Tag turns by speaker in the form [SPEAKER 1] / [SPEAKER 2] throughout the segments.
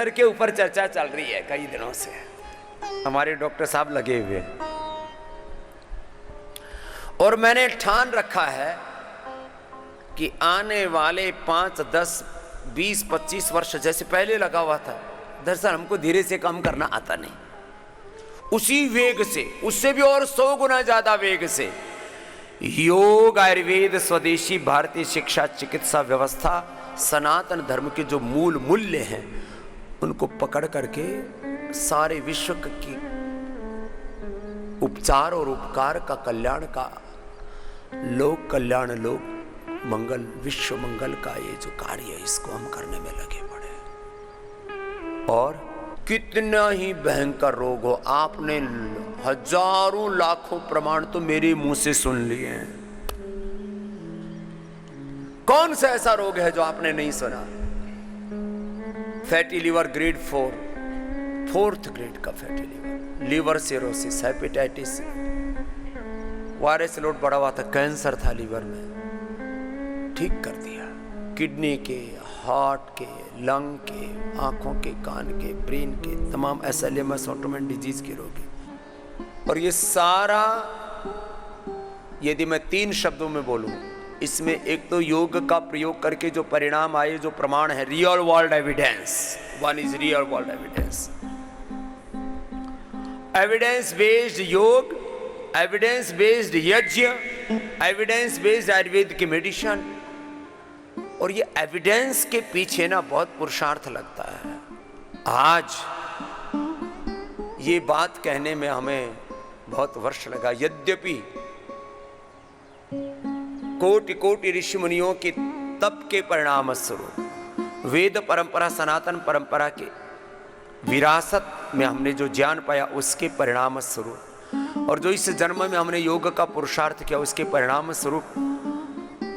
[SPEAKER 1] Cancer के ऊपर चर्चा चल रही है कई दिनों से, हमारे डॉक्टर साहब लगे हुए हैं। और मैंने ठान रखा है कि आने वाले 5, 10, 20, 25 वर्ष जैसे पहले लगा हुआ था, दरअसल हमको धीरे से कम करना आता नहीं, उसी वेग से, उससे भी और 100 गुना ज्यादा वेग से योग, आयुर्वेद, स्वदेशी भारतीय शिक्षा, चिकित्सा व्यवस्था, सनातन धर्म के जो मूल मूल्य हैं उनको पकड़ करके सारे विश्व की उपचार और उपकार का, कल्याण का, लोक कल्याण, लोक मंगल, विश्व मंगल का ये जो कार्य है इसको हम करने में लगे पड़े। और कितना ही भयंकर रोग हो, आपने हजारों लाखों प्रमाण तो मेरे मुंह से सुन लिए हैं। कौन सा ऐसा रोग है जो आपने नहीं सुना? Fatty liver grade 4, 4th grade का fatty liver, liver cirrhosis, hepatitis, virus load बढ़ा हुआ था, कैंसर था लीवर में, ठीक कर दिया। किडनी के, हार्ट के, लंग के, आंखों के, कान के, ब्रेन के, तमाम एसएलएमएस, ऑटोइम्यून डिजीज के रोग हैं। और ये सारा यदि मैं 3 शब्दों में बोलूं, इसमें एक तो योग का प्रयोग करके जो परिणाम आए, जो प्रमाण है, real world evidence, one is real world evidence, evidence based योग, एविडेंस बेस्ड यज्ञ, एविडेंस बेस्ड आयुर्वेद की मेडिसिन। और ये एविडेंस के पीछे ना बहुत पुरुषार्थ लगता है। आज ये बात कहने में हमें बहुत वर्ष लगा, यद्यपि कोटि कोटि ऋषि मुनियों के तप के परिणाम स्वरूप, वेद परंपरा, सनातन परंपरा के विरासत में हमने जो ज्ञान पाया उसके परिणाम स्वरूप, और जो इस जन्म में हमने योग का पुरुषार्थ किया उसके परिणाम स्वरूप,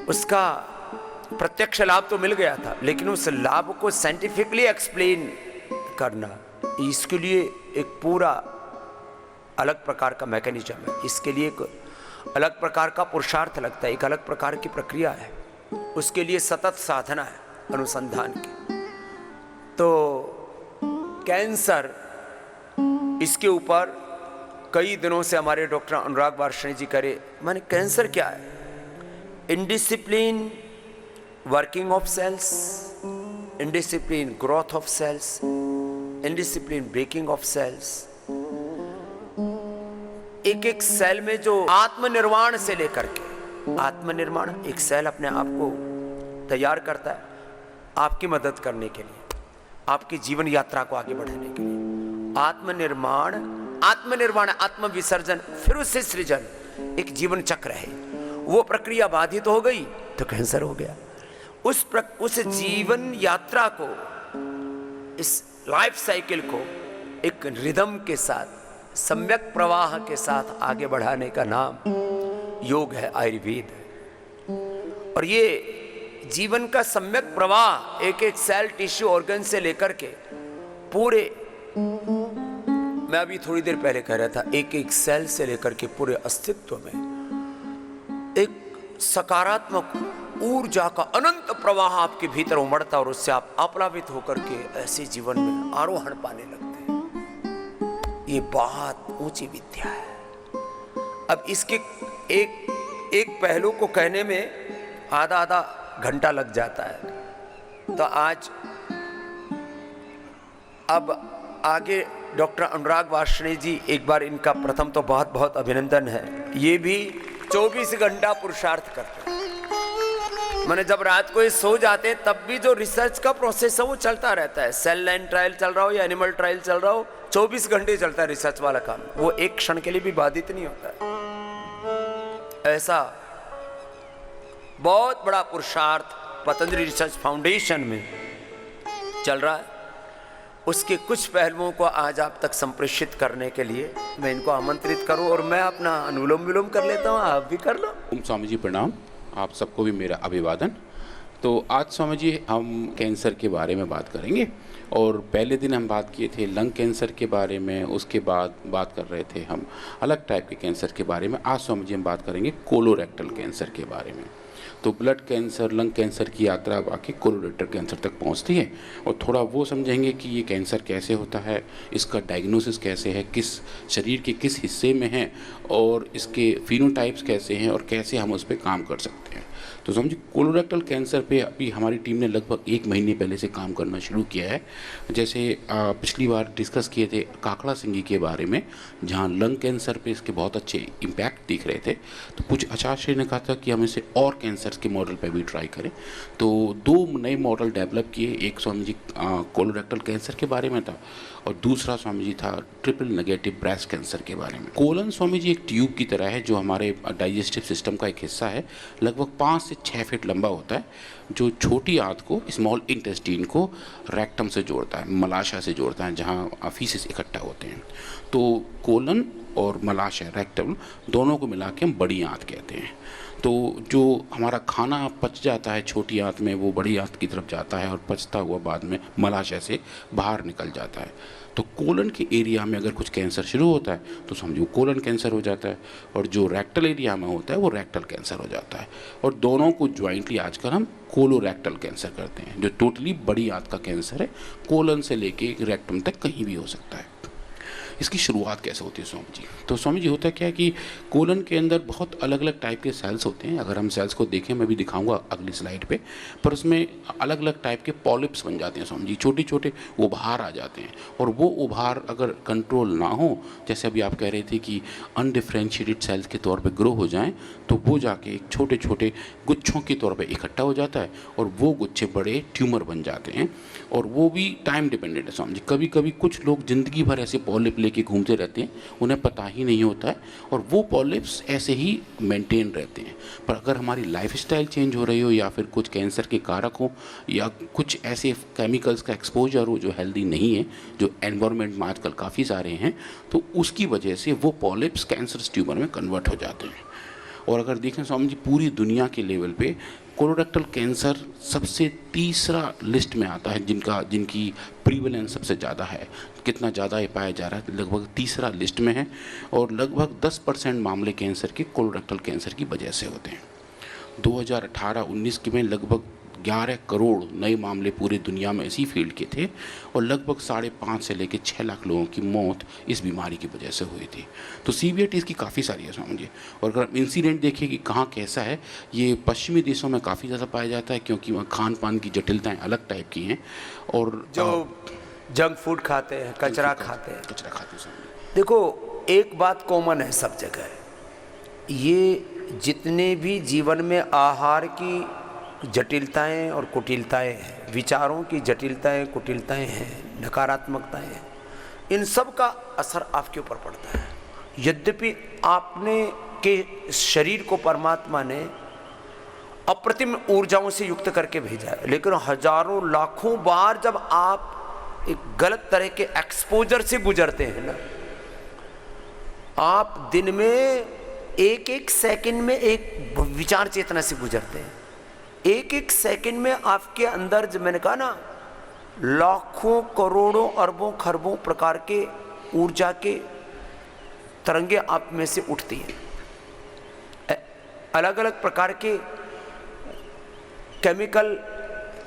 [SPEAKER 1] उसका प्रत्यक्ष लाभ तो मिल गया था, लेकिन उस लाभ को साइंटिफिकली एक्सप्लेन करना, इसके लिए एक पूरा अलग प्रकार का मैकेनिज्म है, इसके लिए एक अलग प्रकार का पुरुषार्थ लगता है, एक अलग प्रकार की प्रक्रिया है, उसके लिए सतत साधना है अनुसंधान की। तो कैंसर, इसके ऊपर कई दिनों से हमारे डॉक्टर अनुराग वार्ष्णेय जी करे, माने कैंसर क्या है? Indiscipline working of cells, indiscipline growth of cells, indiscipline breaking of cells. एक एक सेल में जो आत्मनिर्माण से लेकर के, आत्मनिर्माण, एक सेल अपने आप को तैयार करता है आपकी मदद करने के लिए, आपकी जीवन यात्रा को आगे बढ़ाने के लिए। आत्मनिर्माण, आत्मनिर्माण, आत्मविसर्जन, फिर उससे सृजन, एक जीवन चक्र है। वो प्रक्रिया बाधित हो गई तो कैंसर हो गया। उस जीवन यात्रा को, इस लाइफ साइकिल को एक रिदम के साथ, सम्यक प्रवाह के साथ आगे बढ़ाने का नाम योग है, आयुर्वेद है। और ये जीवन का सम्यक प्रवाह एक एक सेल, टिश्यू, ऑर्गन से लेकर के पूरे, मैं अभी थोड़ी देर पहले कह रहा था, एक एक सेल से लेकर के पूरे अस्तित्व में एक सकारात्मक ऊर्जा का अनंत प्रवाह आपके भीतर उमड़ता, और उससे आप अप्लावित होकर के ऐसे जीवन में आरोहण पाने लगते हैं। ये बहुत ऊंची विद्या है। अब इसके एक पहलू को कहने में आधा घंटा लग जाता है। तो आज अब आगे डॉक्टर अनुराग वार्ष्णेय जी, एक बार इनका प्रथम तो बहुत बहुत अभिनंदन है। ये भी 24 घंटा पुरुषार्थ करते हैं। मैंने जब रात को ये सो जाते हैं तब भी जो रिसर्च का प्रोसेस है वो चलता रहता है। सेल लाइन ट्रायल चल रहा हो या एनिमल ट्रायल चल रहा हो, 24 घंटे चलता है रिसर्च वाला काम। वो एक क्षण के लिए भी बाधित नहीं होता है। ऐसा बहुत बड़ा पुरुषार्थ पतंजलि रिसर्च फाउंडेशन में चल रहा है। उसके कुछ पहलुओं को आज आप तक संप्रेषित करने के लिए मैं इनको आमंत्रित करूं, और मैं अपना अनुलोम विलोम कर लेता हूं, आप भी कर लो।
[SPEAKER 2] ओम स्वामी जी प्रणाम, आप सबको भी मेरा अभिवादन। तो आज स्वामी जी हम कैंसर के बारे में बात करेंगे, और पहले दिन हम बात किए थे लंग कैंसर के बारे में, उसके बाद बात कर रहे थे हम अलग टाइप के कैंसर के बारे में। आज स्वामी जी हम बात करेंगे कोलोरेक्टल कैंसर के बारे में। तो ब्लड कैंसर, लंग कैंसर की यात्रा अब आके कोलोरेक्टल कैंसर तक पहुंचती है। और थोड़ा वो समझेंगे कि ये कैंसर कैसे होता है, इसका डायग्नोसिस कैसे है, किस शरीर के किस हिस्से में है, और इसके फिनोटाइप्स कैसे हैं, और कैसे हम उस पर काम कर सकते हैं। तो समझिए कोलोरेक्टल कैंसर पे अभी हमारी टीम ने लगभग 1 महीने पहले से काम करना शुरू किया है। जैसे पिछली बार डिस्कस किए थे काकड़ा सिंगी के बारे में, जहाँ लंग कैंसर पे इसके बहुत अच्छे इम्पैक्ट दिख रहे थे, तो कुछ आचार्य ने कहा था कि हम इसे और कैंसर के मॉडल पे भी ट्राई करें। तो 2 नए मॉडल डेवलप किए, एक स्वामी जी कोलोरेक्टल कैंसर के बारे में था, और दूसरा स्वामी जी था ट्रिपल नेगेटिव ब्रेस्ट कैंसर के बारे में। कोलन स्वामी जी एक ट्यूब की तरह है जो हमारे डाइजेस्टिव सिस्टम का एक हिस्सा है, लगभग 5 से 6 फीट लंबा होता है, जो छोटी आंत को, स्मॉल इंटेस्टीन को रेक्टम से जोड़ता है, मलाशय से जोड़ता है, जहाँ फीसेस इकट्ठा होते हैं। तो कोलन और मलाशय, रेक्टम, दोनों को मिला के हम बड़ी आंत कहते हैं। तो जो हमारा खाना पच जाता है छोटी आंत में, वो बड़ी आंत की तरफ जाता है और पचता हुआ बाद में मलाशय से बाहर निकल जाता है। तो कोलन के एरिया में अगर कुछ कैंसर शुरू होता है तो समझो कोलन कैंसर हो जाता है, और जो रेक्टल एरिया में होता है वो रेक्टल कैंसर हो जाता है। और दोनों को ज्वाइंटली आजकल हम कोलोरेक्टल कैंसर करते हैं, जो टोटली बड़ी आंत का कैंसर है, कोलन से लेके रेक्टम तक कहीं भी हो सकता है। इसकी शुरुआत कैसे होती है स्वामी जी? तो स्वामी जी होता क्या है कि कोलन के अंदर बहुत अलग अलग टाइप के सेल्स होते हैं। अगर हम सेल्स को देखें, मैं भी दिखाऊंगा अगली स्लाइड पे, पर उसमें अलग अलग टाइप के पॉलिप्स बन जाते हैं स्वामी जी, छोटे छोटे उभार आ जाते हैं। और वो उभार अगर कंट्रोल ना हो, जैसे अभी आप कह रहे थे कि अनडिफ्रेंशिएटेड सेल्स के तौर पर ग्रो हो जाएं, तो वो जाके एक छोटे छोटे गुच्छों के तौर पर इकट्ठा हो जाता है, और वो गुच्छे बड़े ट्यूमर बन जाते हैं। और वो भी टाइम डिपेंडेंट है स्वामी जी। कभी कभी कुछ लोग ज़िंदगी भर ऐसे पॉलिप लेके घूमते रहते हैं, उन्हें पता ही नहीं होता है, और वो पॉलिप्स ऐसे ही मेंटेन रहते हैं। पर अगर हमारी लाइफस्टाइल चेंज हो रही हो, या फिर कुछ कैंसर के कारक हो, या कुछ ऐसे केमिकल्स का एक्सपोजर हो जो हेल्दी नहीं है, जो एनवायरनमेंट में आजकल काफ़ी सारे हैं, तो उसकी वजह से वो पॉलिप्स कैंसरस ट्यूमर में कन्वर्ट हो जाते हैं। और अगर देखें स्वामी जी, पूरी दुनिया के लेवल पे कोलोरेक्टल कैंसर सबसे तीसरा लिस्ट में आता है, जिनकी प्रीवेलेंस सबसे ज़्यादा है। कितना ज़्यादा ये पाया जा रहा है, लगभग तीसरा लिस्ट में है। और लगभग 10% मामले कैंसर के कोलोरेक्टल कैंसर की वजह से होते हैं। 2018-19 में लगभग 11 करोड़ नए मामले पूरी दुनिया में इसी फील्ड के थे, और लगभग 5.5 से लेकर 6 लाख लोगों की मौत इस बीमारी की वजह से हुई थी। तो सीवियरिटी इसकी काफ़ी सारी है समझिए। और अगर हम इंसिडेंट देखें कि कहाँ कैसा है, ये पश्चिमी देशों में काफ़ी ज़्यादा पाया जाता है, क्योंकि वहाँ खान पान की जटिलताएँ अलग टाइप की हैं। और
[SPEAKER 1] जो जंक फूड खाते हैं, कचरा खाते हैं,
[SPEAKER 2] समझिए।
[SPEAKER 1] देखो एक बात कॉमन है सब जगह, ये जितने भी जीवन में आहार की जटिलताएं और कुटिलताएं हैं, विचारों की जटिलताएं कुटिलताएं हैं, नकारात्मकताएं हैं, इन सब का असर आपके ऊपर पड़ता है। यद्यपि आपने के शरीर को परमात्मा ने अप्रतिम ऊर्जाओं से युक्त करके भेजा है, लेकिन हजारों लाखों बार जब आप एक गलत तरह के एक्सपोजर से गुजरते हैं ना, आप दिन में एक एक सेकंड में एक विचार चेतना से गुजरते हैं। एक एक सेकंड में आपके अंदर, जब मैंने कहा ना, लाखों करोड़ों अरबों खरबों प्रकार के ऊर्जा के तरंगे आप में से उठती हैं। अलग अलग प्रकार के केमिकल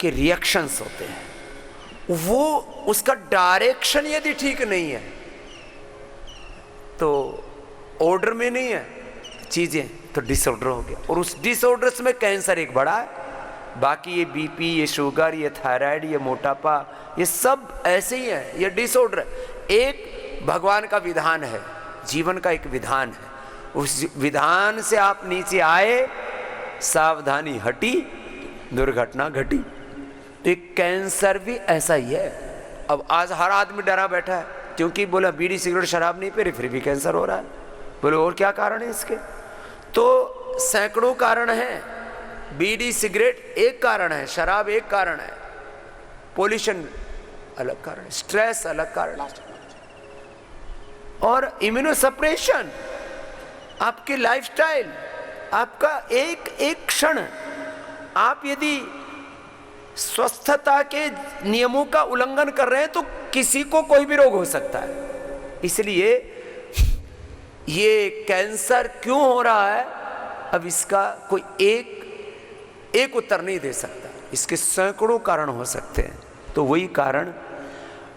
[SPEAKER 1] के रिएक्शंस होते हैं। वो उसका डायरेक्शन यदि ठीक नहीं है तो ऑर्डर में नहीं है चीज़ें, तो डिसऑर्डर हो गया। और उस डिसऑर्डर में कैंसर एक बड़ा है, बाकी ये बीपी, ये शुगर, ये थायराइड, ये मोटापा, ये सब ऐसे ही है, ये डिसऑर्डर है। एक भगवान का विधान है, जीवन का एक विधान है, उस विधान से आप नीचे आए, सावधानी हटी, दुर्घटना घटी। तो एक कैंसर भी ऐसा ही है। अब आज हर आदमी डरा बैठा है, क्योंकि बोला बीड़ी सिगरेट शराब नहीं पी रही, फिर भी कैंसर हो रहा है। बोले और क्या कारण है इसके? तो सैकड़ों कारण हैं। बीड़ी सिगरेट एक कारण है, शराब एक कारण है, पोल्यूशन अलग कारण है, स्ट्रेस अलग कारण है, और इम्यूनोसप्रेशन, आपकी लाइफस्टाइल, आपका एक एक क्षण, आप यदि स्वस्थता के नियमों का उल्लंघन कर रहे हैं तो किसी को कोई भी रोग हो सकता है। इसलिए ये कैंसर क्यों हो रहा है, अब इसका कोई एक एक उत्तर नहीं दे सकता, इसके सैकड़ों कारण हो सकते हैं। तो वही कारण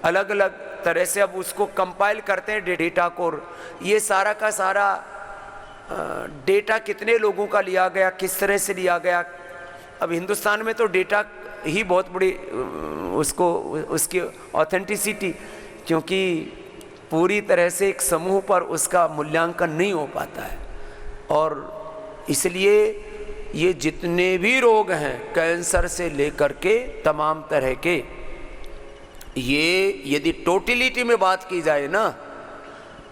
[SPEAKER 1] अलग अलग तरह से अब उसको कंपाइल करते हैं डेटा को, और ये सारा का सारा डेटा कितने लोगों का लिया गया, किस तरह से लिया गया। अब हिंदुस्तान में तो डेटा ही बहुत बड़ी उसको उसकी ऑथेंटिसिटी, क्योंकि पूरी तरह से एक समूह पर उसका मूल्यांकन नहीं हो पाता है, और इसलिए ये जितने भी रोग हैं कैंसर से लेकर के तमाम तरह के, ये यदि टोटलिटी में बात की जाए ना,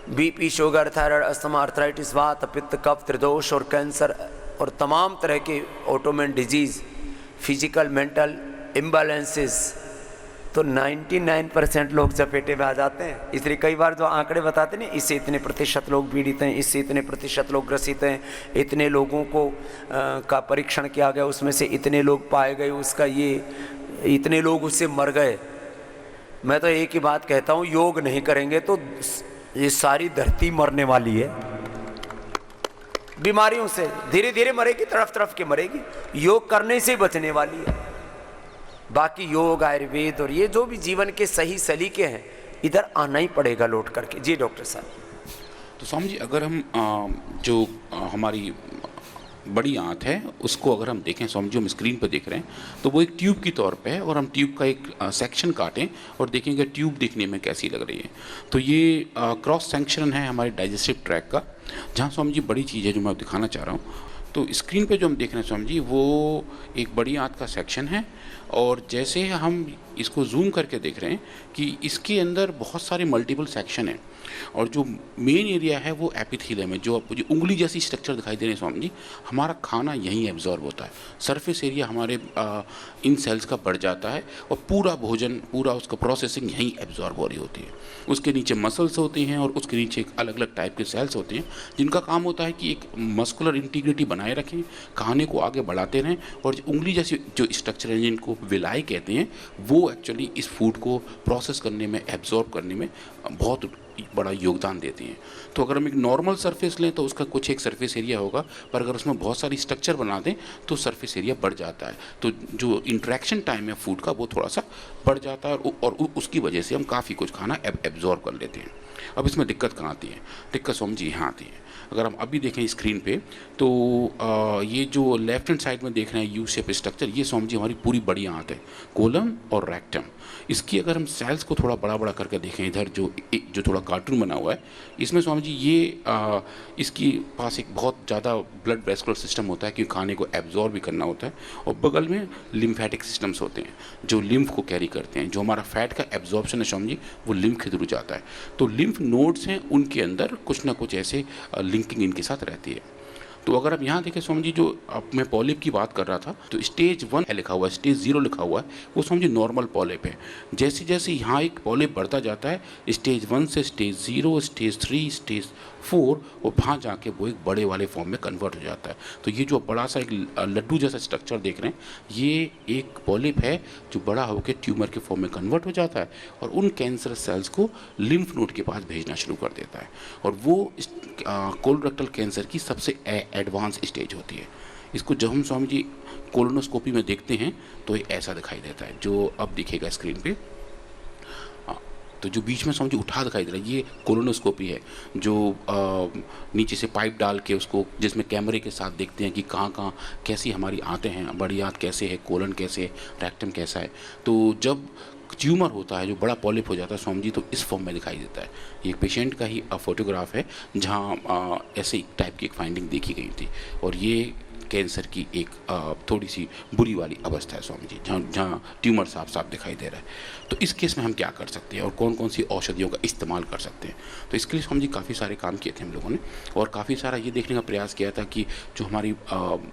[SPEAKER 1] BP, sugar, thyroid, asthma, arthritis, वात, पित्त, कफ, त्रिदोष और कैंसर और तमाम तरह के autoimmune disease, physical mental imbalances, तो 99% लोग चपेटे में आ जाते हैं। इसलिए कई बार जो आंकड़े बताते हैं, इससे इतने प्रतिशत लोग पीड़ित हैं, इससे इतने प्रतिशत लोग ग्रसित हैं, इतने लोगों को का परीक्षण किया गया, उसमें से इतने लोग पाए गए, उसका ये इतने लोग उससे मर गए। मैं तो एक ही बात कहता हूँ, योग नहीं करेंगे तो ये सारी धरती मरने वाली है, बीमारियों से धीरे धीरे मरेगी, तरफ तरफ के मरेगी, योग करने से बचने वाली है। बाकी योग, आयुर्वेद और ये जो भी जीवन के सही सलीके हैं, इधर आना ही पड़ेगा लौट करके। जी डॉक्टर साहब।
[SPEAKER 2] तो स्वामी जी, अगर हम जो हमारी बड़ी आंत है उसको अगर हम देखें स्वामी जी, हम स्क्रीन पर देख रहे हैं, तो वो एक ट्यूब की तौर पे है, और हम ट्यूब का एक सेक्शन काटें और देखेंगे ट्यूब दिखने में कैसी लग रही है। तो ये क्रॉस सेक्शन है हमारे डाइजेस्टिव ट्रैक का, जहाँ स्वामी जी बड़ी चीज़ है जो मैं दिखाना चाह रहा हूँ। तो स्क्रीन पे जो हम देख रहे हैं स्वामी जी, वो एक बड़ी आंत का सेक्शन है, और जैसे हम इसको जूम करके देख रहे हैं कि इसके अंदर बहुत सारे मल्टीपल सेक्शन हैं, और जो मेन एरिया है वो एपिथेलियम है, जो आपको जो उंगली जैसी स्ट्रक्चर दिखाई दे रहे हैं स्वामी जी, हमारा खाना यहीं एब्जॉर्ब होता है। सरफेस एरिया हमारे इन सेल्स का बढ़ जाता है, और पूरा भोजन, पूरा उसका प्रोसेसिंग यहीं एब्जॉर्ब हो रही होती है। उसके नीचे मसल्स होती हैं, और उसके नीचे एक अलग अलग टाइप के सेल्स होते हैं, जिनका काम होता है कि एक मस्कुलर इंटीग्रिटी बनाए रखें, खाने को आगे बढ़ाते रहें, और उंगली जैसी जो स्ट्रक्चर है जिनको विलाई कहते हैं, वो एक्चुअली इस फूड को प्रोसेस करने में, एब्जॉर्ब करने में बहुत बड़ा योगदान देती हैं। तो अगर हम एक नॉर्मल सरफेस लें तो उसका कुछ एक सरफेस एरिया होगा, पर अगर उसमें बहुत सारी स्ट्रक्चर बना दें तो सरफेस एरिया बढ़ जाता है। तो जो इंट्रैक्शन टाइम है फूड का वो थोड़ा सा बढ़ जाता है, और उसकी वजह से हम काफ़ी कुछ खाना एब्जॉर्ब कर लेते हैं। अब इसमें दिक्कत कहाँ आती है? दिक्कत स्वामी जी यहाँ आती है। अगर हम अभी देखें स्क्रीन पे, तो ये जो लेफ्ट हैंड साइड में देख रहे हैं यू शेप स्ट्रक्चर, ये स्वामी जी हमारी पूरी बड़ी आंत है, कोलम और रेक्टम। इसकी अगर हम सेल्स को थोड़ा बड़ा बड़ा करके देखें, इधर जो थोड़ा कार्टून बना हुआ है, इसमें स्वामी जी ये इसकी पास एक बहुत ज़्यादा ब्लड वेस्कुलर सिस्टम होता है, क्योंकि खाने को एब्जॉर्ब भी करना होता है, और बगल में लिम्फेटिक सिस्टम्स होते हैं जो लिम्फ को कैरी करते हैं। जो हमारा फैट का एब्जॉर्प्शन है स्वामी जी, वो लिम्फ के थ्रू जाता है। तो लिम्फ नोड्स हैं, उनके अंदर कुछ ना कुछ ऐसे लिंकिंग इनके साथ रहती है। तो अगर आप यहाँ देखें स्वामी जी, जो अब मैं पॉलिप की बात कर रहा था, तो स्टेज 1 है लिखा हुआ है, स्टेज 0 लिखा हुआ है, वो स्वामी जी नॉर्मल पॉलिप है। जैसे जैसे यहाँ एक पॉलिप बढ़ता जाता है, स्टेज 1 से स्टेज 0, स्टेज 3, स्टेज 4, और वहाँ जाके वो एक बड़े वाले फॉर्म में कन्वर्ट हो जाता है। तो ये जो बड़ा सा एक लड्डू जैसा स्ट्रक्चर देख रहे हैं, ये एक पॉलिप है जो बड़ा होकर ट्यूमर के फॉर्म में कन्वर्ट हो जाता है, और उन कैंसर सेल्स को लिम्फ नोड के पास भेजना शुरू कर देता है, और वो कोलोरेक्टल कैंसर की सबसे एडवांस स्टेज होती है। इसको जब हम स्वामी जी कोलोनोस्कोपी में देखते हैं तो ये ऐसा दिखाई देता है, जो अब दिखेगा स्क्रीन पे। तो जो बीच में स्वामी जी उठा दिखाई दे रहा है, ये कोलोनोस्कोपी है, जो नीचे से पाइप डाल के उसको, जिसमें कैमरे के साथ देखते हैं कि कहाँ कहाँ कैसी हमारी आंतें हैं, बड़ी आंत कैसे है, कोलन कैसे है, रेक्टम कैसा है। तो जब ट्यूमर होता है, जो बड़ा पॉलिप हो जाता है स्वामी जी, तो इस फॉर्म में दिखाई देता है। ये पेशेंट का ही फोटोग्राफ है, जहाँ ऐसे टाइप की एक फाइंडिंग देखी गई थी, और ये कैंसर की एक थोड़ी सी बुरी वाली अवस्था है स्वामी जी, जहाँ ट्यूमर साफ साफ दिखाई दे रहा है। तो इस केस में हम क्या कर सकते हैं, और कौन कौन सी औषधियों का इस्तेमाल कर सकते हैं? तो इसके लिए स्वामी जी काफ़ी सारे काम किए थे हम लोगों ने, और काफ़ी सारा ये देखने का प्रयास किया था कि जो हमारी अब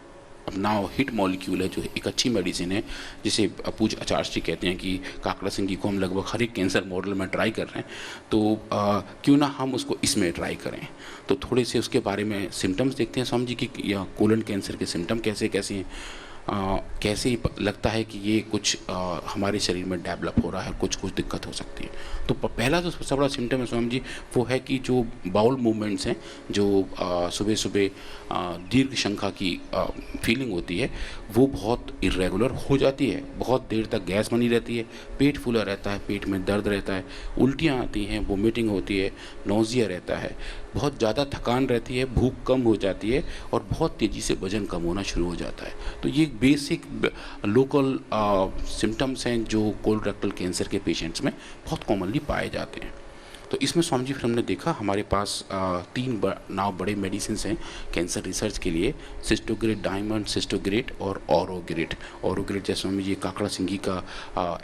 [SPEAKER 2] नाउ हिट मॉलिक्यूल है, जो एक अच्छी मेडिसिन है, जिसे पूज्य आचार्य जी कहते हैं कि काकड़ा सिंह जी को हम लगभग हर एक कैंसर मॉडल में ट्राई कर रहे हैं, तो क्यों ना हम उसको इसमें ट्राई करें। तो थोड़े से उसके बारे में सिम्टम्स देखते हैं स्वामी जी की, या कोलन कैंसर के सिम्टम कैसे कैसे हैं। कैसे लगता है कि ये कुछ हमारे शरीर में डेवलप हो रहा है, कुछ दिक्कत हो सकती है। तो पहला जो सबसे बड़ा सिम्टम है स्वामी जी वो है कि जो बाउल मूवमेंट्स हैं, जो सुबह सुबह दीर्घ शंखा की फीलिंग होती है वो बहुत इरेगुलर हो जाती है, बहुत देर तक गैस बनी रहती है, पेट फूला रहता है, पेट में दर्द रहता है, उल्टियाँ आती हैं, वोमिटिंग होती है, नोज़िया रहता है, बहुत ज़्यादा थकान रहती है, भूख कम हो जाती है और बहुत तेज़ी से वज़न कम होना शुरू हो जाता है। तो ये बेसिक लोकल सिम्टम्स हैं जो कोलोरेक्टल कैंसर के पेशेंट्स में बहुत कॉमनली पाए जाते हैं। तो इसमें स्वामी जी फिर हमने देखा हमारे पास तीन बड़े मेडिसिन हैं कैंसर रिसर्च के लिए, सिस्टोग्रेट डायमंड, सिस्टोग्रेट और ऑरोग्रेट। ऑरोग्रेट जैसे स्वामी जी काकड़ा सिंगी का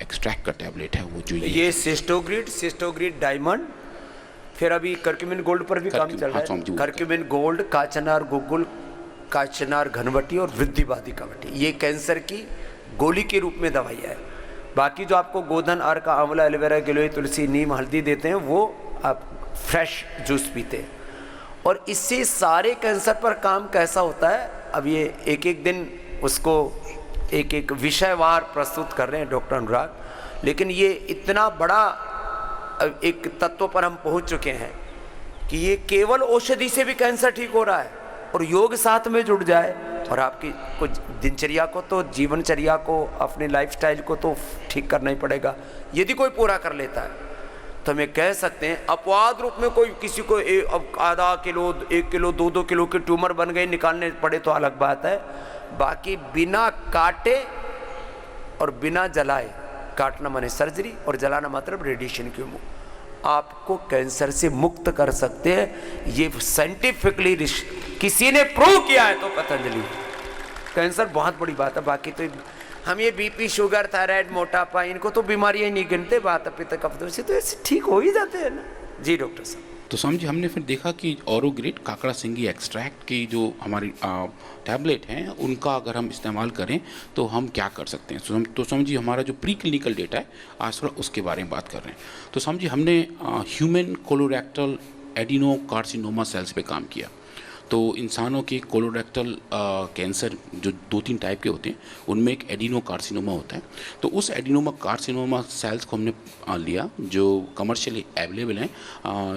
[SPEAKER 2] एक्सट्रैक्ट का टैबलेट है वो जो
[SPEAKER 1] ये सिस्टोग्रेट डायमंड, फिर अभी कर्क्यूमिन गोल्ड पर भी काम चल रहा है। कर्क्यूमिन गोल्ड, काचनार गुगुल, काचनार घनवटी और वृद्धिवादी कवटी, ये कैंसर की गोली के रूप में दवाई है। बाकी जो आपको गोधन, अर्क, आंवला, एलोवेरा, गिलोय, तुलसी, नीम, हल्दी देते हैं वो आप फ्रेश जूस पीते हैं। और इससे सारे कैंसर पर काम कैसा होता है, अब ये एक एक दिन उसको एक एक विषयवार प्रस्तुत कर रहे हैं डॉक्टर अनुराग, लेकिन ये इतना बड़ा एक तत्व पर हम पहुंच चुके हैं कि ये केवल औषधि से भी कैंसर ठीक हो रहा है। और योग साथ में जुड़ जाए और आपकी कुछ दिनचर्या को, तो जीवनचर्या को, अपने लाइफस्टाइल को तो ठीक करना ही पड़ेगा। यदि कोई पूरा कर लेता है तो हमें कह सकते हैं अपवाद रूप में कोई किसी को अब आधा किलो, 1 किलो, 2-2 किलो के ट्यूमर बन गए, निकालने पड़े तो अलग बात है। बाकी बिना काटे और बिना जलाए, काटना माने सर्जरी और जलाना मतलब रेडिएशन की, आपको कैंसर से मुक्त कर सकते हैं। ये साइंटिफिकली किसी ने प्रूव किया है तो पतंजलि। कैंसर बहुत बड़ी बात है। बाकी तो हम ये बीपी, शुगर, थायराइड, मोटापा, इनको तो बीमारियां ही नहीं गिनते, बात पित्त, कफ से तो ऐसे ठीक हो ही जाते हैं ना। जी डॉक्टर साहब।
[SPEAKER 2] तो स्वामी जी हमने फिर देखा कि ऑरोग्रेट काकड़ा सिंगी एक्सट्रैक्ट की जो हमारी टैबलेट हैं उनका अगर हम इस्तेमाल करें तो हम क्या कर सकते हैं। तो स्वामी जी हमारा जो प्री क्लिनिकल डेटा है आज थोड़ा उसके बारे में बात कर रहे हैं। तो स्वामी जी हमने ह्यूमन कोलोरेक्टल एडिनोकार्सिनोमा सेल्स पे काम किया। तो इंसानों के कोलोरेक्टल कैंसर जो 2-3 टाइप के होते हैं उनमें एक एडिनोकार्सिनोमा होता है। तो उस एडिनोमा कार्सिनोमा सेल्स को हमने लिया जो कमर्शियली अवेलेबल हैं।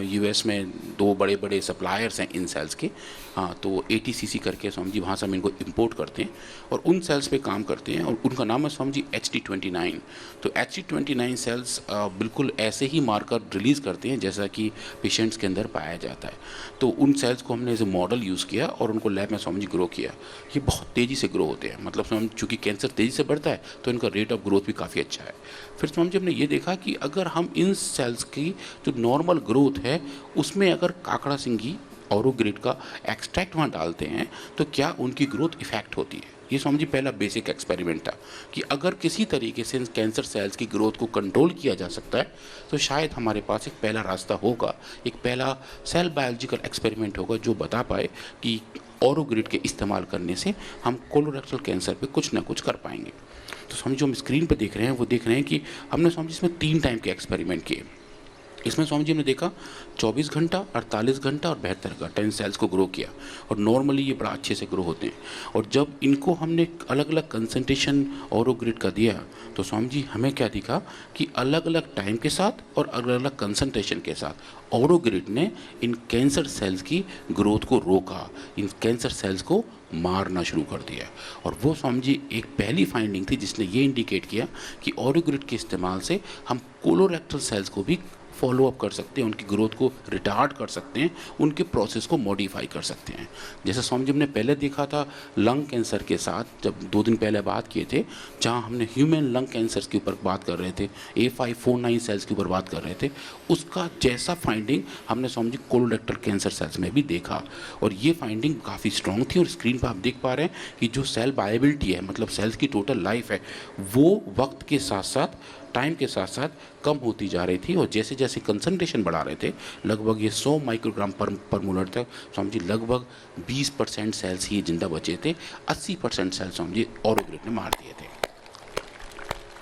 [SPEAKER 2] यूएस में 2 बड़े बड़े सप्लायर्स हैं इन सेल्स के। तो ATCC करके स्वामी जी वहाँ से हम इनको इंपोर्ट करते हैं और उन सेल्स पे काम करते हैं और उनका नाम है स्वामी जी HT29। तो HT29 सेल्स बिल्कुल ऐसे ही मार्कर रिलीज़ करते हैं जैसा कि पेशेंट्स के अंदर पाया जाता है। तो उन सेल्स को हमने एज ए मॉडल यूज़ किया और उनको लैब में स्वामी जी ग्रो किया। ये बहुत तेज़ी से ग्रो होते हैं, मतलब स्वामी चूँकि कैंसर तेज़ी से बढ़ता है तो इनका रेट ऑफ ग्रोथ भी काफ़ी अच्छा है। फिर स्वामी जी हमने ये देखा कि अगर हम इन सेल्स की जो नॉर्मल ग्रोथ है उसमें अगर काकड़ा सिंगी ऑरोग्रेट का एक्सट्रैक्ट वहाँ डालते हैं तो क्या उनकी ग्रोथ इफेक्ट होती है। ये स्वामी जी पहला बेसिक एक्सपेरिमेंट था कि अगर किसी तरीके से कैंसर सेल्स की ग्रोथ को कंट्रोल किया जा सकता है तो शायद हमारे पास एक पहला रास्ता होगा, एक पहला सेल बायोलॉजिकल एक्सपेरिमेंट होगा जो बता पाए कि ऑरोग्रेट के इस्तेमाल करने से हम कोलोरेक्टल कैंसर पे कुछ ना कुछ कर पाएंगे। तो स्वामी जो हम स्क्रीन पर देख रहे हैं वो देख रहे हैं कि हमने स्वामी जी इसमें 3 टाइम के एक्सपेरिमेंट किए। इसमें स्वामी जी हमने देखा 24 घंटा, 48 घंटा और 72 घंटा इन सेल्स को ग्रो किया और नॉर्मली ये बड़ा अच्छे से ग्रो होते हैं। और जब इनको हमने अलग अलग कंसंट्रेशन ऑरोग्रेट का दिया तो स्वामी जी हमें क्या दिखा कि अलग अलग टाइम के साथ और अलग अलग कंसंट्रेशन के साथ ऑरोग्रेट ने इन कैंसर सेल्स की ग्रोथ को रोका, इन कैंसर सेल्स को मारना शुरू कर दिया। और वो स्वामी जी एक पहली फाइंडिंग थी जिसने ये इंडिकेट किया कि ऑरोग्रेट के इस्तेमाल से हम कोलोरेक्टल सेल्स को भी फॉलो अप कर सकते हैं, उनकी ग्रोथ को रिटार्ड कर सकते हैं, उनके प्रोसेस को मॉडिफाई कर सकते हैं। जैसे स्वामी जी हमने पहले देखा था लंग कैंसर के साथ, जब 2 दिन पहले बात किए थे, जहां हमने ह्यूमन लंग कैंसर के ऊपर बात कर रहे थे, A549 सेल्स के ऊपर बात कर रहे थे, उसका जैसा फाइंडिंग हमने Swami ji colorectal cancer cells में भी देखा। और ये फाइंडिंग काफ़ी स्ट्रॉन्ग थी और स्क्रीन पर आप देख पा रहे हैं कि जो सेल वायबिलिटी है, मतलब सेल्स की टोटल लाइफ है, वो वक्त के साथ साथ, टाइम के साथ साथ कम होती जा रही थी। और जैसे जैसे कंसंट्रेशन बढ़ा रहे थे, लगभग ये 100 माइक्रोग्राम पर मोलर तक स्वामी जी लगभग 20% सेल्स ही जिंदा बचे थे, 80% सेल्स स्वामी जी ऑरोग्रेट ने मार दिए थे।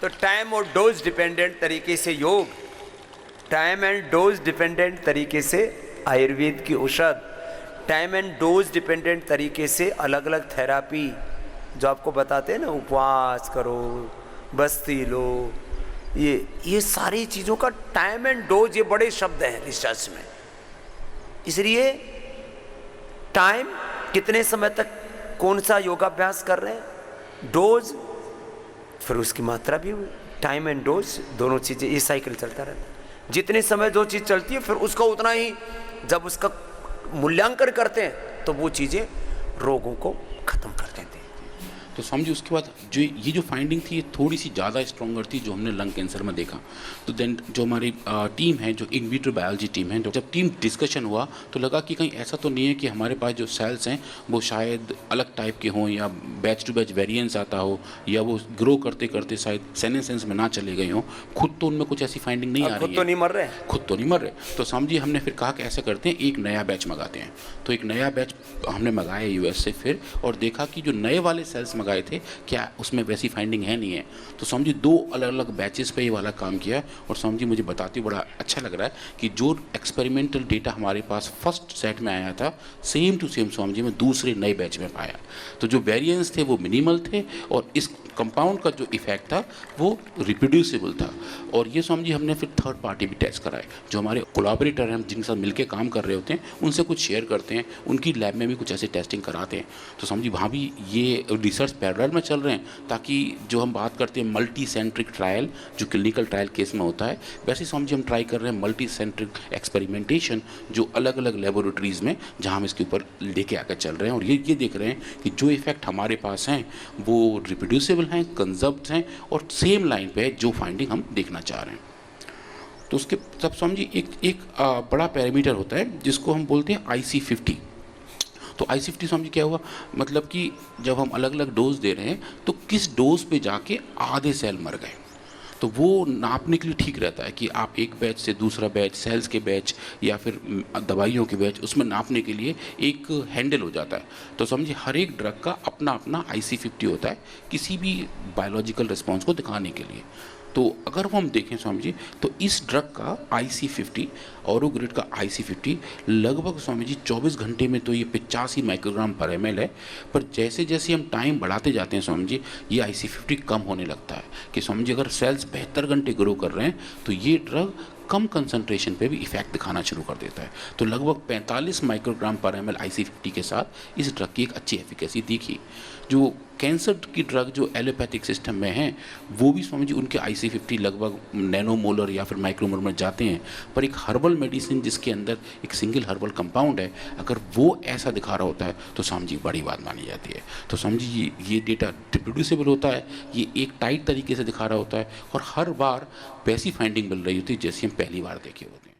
[SPEAKER 1] तो टाइम और डोज डिपेंडेंट तरीके से योग, टाइम एंड डोज डिपेंडेंट तरीके से आयुर्वेद की औषध, टाइम एंड डोज डिपेंडेंट तरीके से अलग अलग थेरापी जो आपको बताते हैं ना, उपवास करो, बस्ती लो, ये सारी चीज़ों का टाइम एंड डोज, ये बड़े शब्द हैं रिसर्च में। इसलिए टाइम, कितने समय तक कौन सा योगाभ्यास कर रहे हैं, डोज, फिर उसकी मात्रा भी हुई। टाइम एंड डोज दोनों चीज़ें, ये साइकिल चलता रहता है। जितने समय जो चीज़ चलती है, फिर उसका उतना ही जब उसका मूल्यांकन करते हैं तो वो चीज़ें रोगों को ख़त्म कर देती हैं।
[SPEAKER 2] तो समझिए उसके बाद जो ये जो फाइंडिंग थी, ये थोड़ी सी ज़्यादा स्ट्रॉन्गर थी जो हमने लंग कैंसर में देखा। तो देन जो हमारी टीम है, जो इन विट्रो बायोलॉजी टीम है, जब टीम डिस्कशन हुआ तो लगा कि कहीं ऐसा तो नहीं है कि हमारे पास जो सेल्स हैं वो शायद अलग टाइप के हों, या बैच टू बैच वेरिएंस आता हो, या वो ग्रो करते करते शायद सेनेसेंस में ना चले गए हों। खुद तो उनमें कुछ ऐसी फाइंडिंग नहीं आ रही है,
[SPEAKER 1] खुद तो नहीं मर रहे,
[SPEAKER 2] खुद तो नहीं मर रहे। तो समझिए हमने फिर कहा कि ऐसा करते हैं, एक नया बैच मंगाते हैं। तो एक नया बैच हमने मंगाया यूएस से फिर, और देखा कि जो नए वाले सेल्स मंगाए थे क्या उसमें वैसी फाइंडिंग है नहीं है। तो समझिए 2 अलग अलग बैचेस पे ये वाला काम किया, और समझिए मुझे बताते हुए बड़ा अच्छा लग रहा है कि जो एक्सपेरिमेंटल डेटा हमारे पास फर्स्ट सेट में आया था, सेम टू सेम समझिए मैं दूसरे नए बैच में पाया। तो जो वेरिएंस थे वो मिनिमल थे, और इस कंपाउंड का जो इफेक्ट था वो रिप्रोड्यूसिबल था। और ये समझिए हमने फिर थर्ड पार्टी भी टेस्ट कराए, जो हमारे कोलैबोरेटर हैं, हम जिनके साथ मिलकर काम कर रहे होते हैं, उनसे कुछ शेयर करते हैं, उनकी लैब में भी कुछ ऐसे टेस्टिंग कराते हैं। तो समझिए वहाँ भी ये रिसर्च पैरेलल में चल रहे हैं, ताकि जो हम बात करते हैं मल्टी सेंट्रिक ट्रायल, जो क्लिनिकल ट्रायल केस में होता है, वैसे समझिए हम ट्राई कर रहे हैं मल्टी सेंट्रिक एक्सपेरिमेंटेशन, जो अलग अलग लेबोरेटरीज़ में जहाँ हम इसके ऊपर लेके आकर चल रहे हैं। और ये देख रहे हैं कि जो इफेक्ट हमारे पास हैं वो रिप्रोड्यूसिबल हैं, कंजर्व्ड हैं, और सेम लाइन पे है जो फाइंडिंग हम देखना चाह रहे हैं। तो उसके सब समझिए एक बड़ा पैरामीटर होता है जिसको हम बोलते हैं IC50। तो IC50 समझिए क्या हुआ, मतलब कि जब हम अलग अलग डोज दे रहे हैं तो किस डोज पे जाके आधे सेल मर गए। तो वो नापने के लिए ठीक रहता है कि आप एक बैच से दूसरा बैच, सेल्स के बैच या फिर दवाइयों के बैच, उसमें नापने के लिए एक हैंडल हो जाता है। तो समझिए हर एक ड्रग का अपना अपना IC50 होता है किसी भी बायोलॉजिकल रिस्पॉन्स को दिखाने के लिए। तो अगर हम देखें समझिए, तो इस ड्रग का IC50, ऑरोग्रिड का IC50 लगभग समझिए 24 घंटे में तो ये 85 माइक्रोग्राम पर ml है। पर जैसे जैसे हम टाइम बढ़ाते जाते हैं समझिए, ये IC50 कम होने लगता है, कि समझिए अगर सेल्स 72 घंटे ग्रो कर रहे हैं तो ये ड्रग कम कंसंट्रेशन पे भी इफेक्ट दिखाना शुरू कर देता है। तो लगभग 45 माइक्रोग्राम पर ml IC50 के साथ इस ड्रग की एक अच्छी एफिकेसी दिखी। जो कैंसर की ड्रग जो एलोपैथिक सिस्टम में हैं, वो भी समझिए उनके IC50 लगभग नैनोमोलर या फिर माइक्रोमोलर में जाते हैं। पर एक हर्बल मेडिसिन जिसके अंदर एक सिंगल हर्बल कंपाउंड है, अगर वो ऐसा दिखा रहा होता है तो समझिए बड़ी बात मानी जाती है। तो समझिए ये डेटा रिप्रोड्यूसिबल होता है, ये एक टाइट तरीके से दिखा रहा होता है, और हर बार वैसी फाइंडिंग मिल रही होती है जैसी हम पहली बार देखे होते हैं।